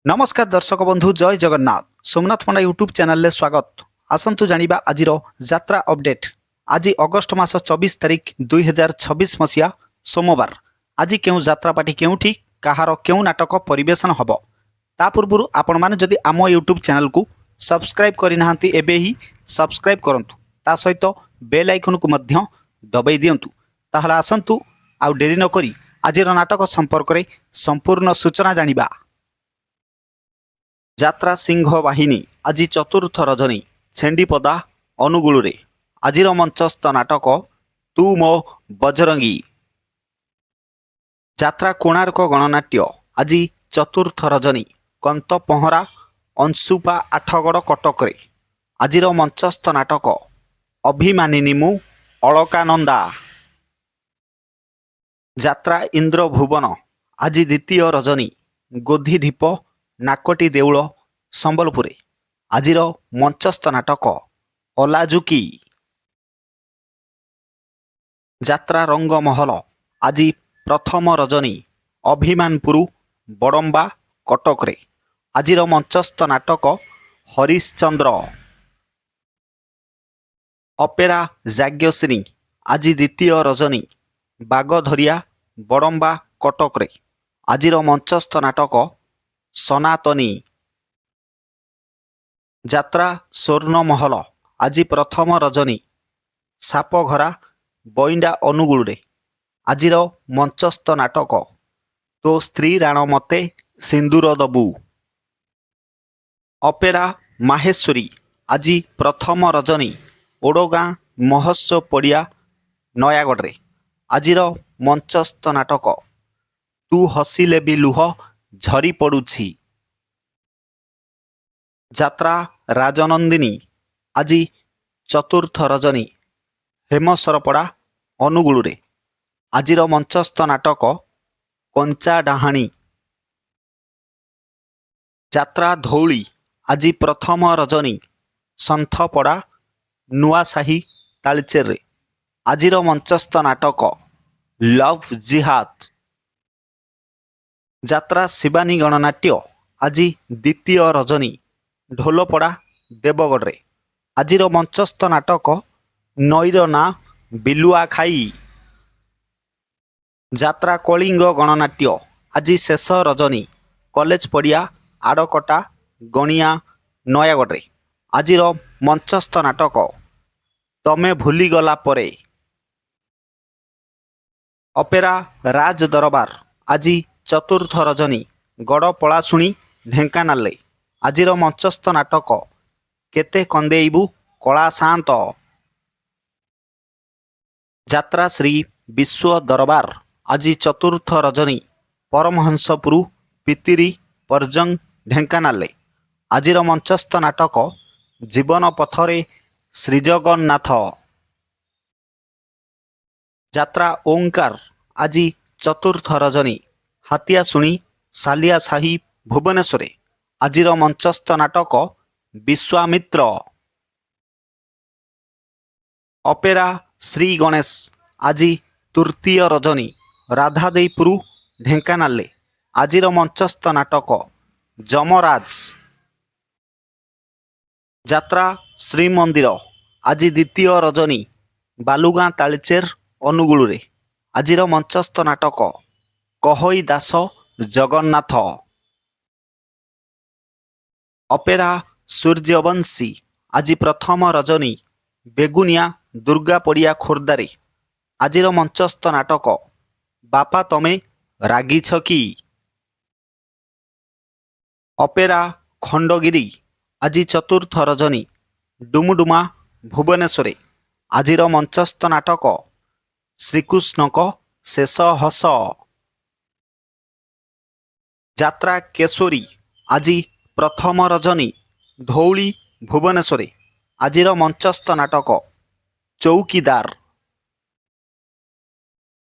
नमस्कार दर्शक बंधु जय जगन्नाथ सोमनाथ पंडा यूट्यूब चैनल स्वागत। आसंतु जानिबा आजिर यात्रा अपडेट। आज अगस्ट मास 24 तारिख 2026 मसीहा सोमवार। आज केउ यात्रापाटी केउठी कहार केउ नाटक परिवेशन हब ता पूर्व आपण माने जदि आम यूट्यूब चैनल को सब्सक्राइब करि नाहंती एबे ही सब्सक्राइब करंतु ता सहित बेल आइकन को मध्य दबाई दियंतु। ताहला आसंतु आउ डेरी न करी आजिर नाटक संपर्क रे संपूर्ण सूचना जानिबा। यात्रा सिंह बाहिनी आज चतुर्थ रजनी छेंडीपदा अनुगुल आजिर मंचस्थ नाटक तू मो बजरंगी। यात्रा कोणार्क गणनाट्य आज चतुर्थ रजनी कंत पहरा अंशुपा आठगड़ कटक आजिर मंचस्थ नाटक अभिमानिनी मु अलकानंदा। यात्रा इंद्र भुवन आज द्वितीय रजनी गोधी ढीप नाकटी देउल संबलपुर आजिर मंचस्थ नाटक अलाजुकी। यात्रा रंगमहल आज प्रथम रजनी अभिमानपुर बड़म्बा कटक आजिर मंचस्थ नाटक हरिश्चंद्र। अपेरा जाग्यश्री आज द्वितीय रजनी बागधरिया बड़म्बा कटक आजिर मंचस्थ नाटक सनातनी। यात्रा स्वर्णमहल आज प्रथम रजनी सापघरा बइंडा अनुगुल आजिर मंचस्थ नाटक तो स्त्री राण मते सिंदूर दबू। अपेरा माहेश्वरी आज प्रथम रजनी ओडगाँ महोत्सव पड़िया नयागढ़ आजिर मंचस्थ नाटक तू हसिले भी लुह झरी पड़ुछि। यात्रा राजनंदिनी आज चतुर्थ रजनी हेमसरपड़ा अनुगुल आजिर मंचस्थ नाटक कंचा डाहाणी। यात्रा धौली आज प्रथम रजनी संथपड़ा नुआसाही तालचेर आजिर मंचस्थ नाटक लव जिहाद। यात्रा शिवानी गणनाट्य आज द्वितीय रजनी ढोलपड़ा देवगढ़ आजिर मंचस्थ नाटक नईर ना बिलुआ खाई। यात्रा कलिंग गणनाट्य आज शेष रजनी कॉलेज पड़िया आड़कटा गणिया नयागढ़ आजिर मंचस्थ नाटक तमे भूलीगला परे। अपेरा राज दरबार आज चतुर्थ रजनी गड़ पलाशुणी ढेंकानाल आजिर मंचस्थ नाटक केते कंदेइबू कला शांत। यात्रा श्री विश्व दरबार आज चतुर्थ रजनी परमहंसपुर पितिरी परजंग ढेंकानाल आजिर मंचस्थ नाटक जीवन पथरे श्रीजगन्नाथ। यात्रा ओंकार आज चतुर्थ रजनी हातिया शुणी सालिया साही भुवनेश्वर आजिर मंचस्थ नाटक विश्वामित्र। अपेरा श्री गणेश आज तृतीय रजनी राधादेईपुर ढेंकानाल आजिर मंचस्थ नाटक जमराज। यात्रा श्रीमंदिर आज द्वितीय रजनी बालुगाँ तालचेर अनुगुल आजिर मंचस्थ नाटक कहई दास जगन्नाथ। अपेरा सूर्यवंशी आज प्रथम रजनी बेगुनिया दुर्गा पड़िया खोर्दारे आजिर मंचस्थ नाटक बापा तमे रागिछ कि। अपेरा खंडगिरी आज चतुर्थ रजनी डुमुडुमा भुवनेश्वर आजिर मंचस्थ नाटक श्रीकृष्णक शेष हस। यात्रा केशोरी आज प्रथम रजनी धौली भुवनेश्वर आजिर मंचस्थ नाटक चौकीदार।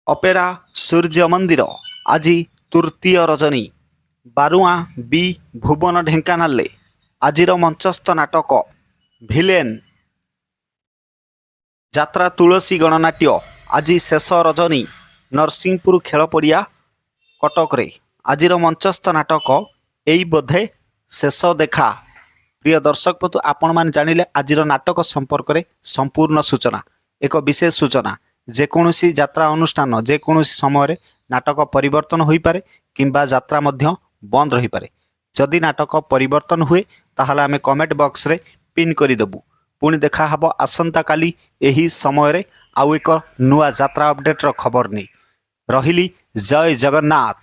अपेरा सूर्य मंदिर आज तृतीय रजनी बारुआ बी भुवन ढेंकानाल आजिर मंचस्थ नाटक भिलेन। यात्रा तुलसी गणनाट्य आज शेष रजनी नरसिंहपुर खेल पड़िया कटक आजिर मंचस्थ नाटक ଏଇ ବୋଧେ ଶେଷ ଦେଖା। ପ୍ରିୟ ଦର୍ଶକ ବନ୍ଧୁ, ଆପଣମାନେ ଜାଣିଲେ ଆଜିର ନାଟକ ସମ୍ପର୍କରେ ସମ୍ପୂର୍ଣ୍ଣ ସୂଚନା। ଏକ ବିଶେଷ ସୂଚନା, ଯେକୌଣସି ଯାତ୍ରା ଅନୁଷ୍ଠାନ ଯେକୌଣସି ସମୟରେ ନାଟକ ପରିବର୍ତ୍ତନ ହୋଇପାରେ କିମ୍ବା ଯାତ୍ରା ମଧ୍ୟ ବନ୍ଦ ରହିପାରେ। ଯଦି ନାଟକ ପରିବର୍ତ୍ତନ ହୁଏ ତାହେଲେ ଆମେ କମେଣ୍ଟ ବକ୍ସରେ ପିନ୍ କରିଦେବୁ। ପୁଣି ଦେଖାହେବ ଆସନ୍ତାକାଲି ଏହି ସମୟରେ ଆଉ ଏକ ନୂଆ ଯାତ୍ରା ଅପଡେଟ୍ର ଖବର ନେଇ। ରହିଲି, ଜୟ ଜଗନ୍ନାଥ।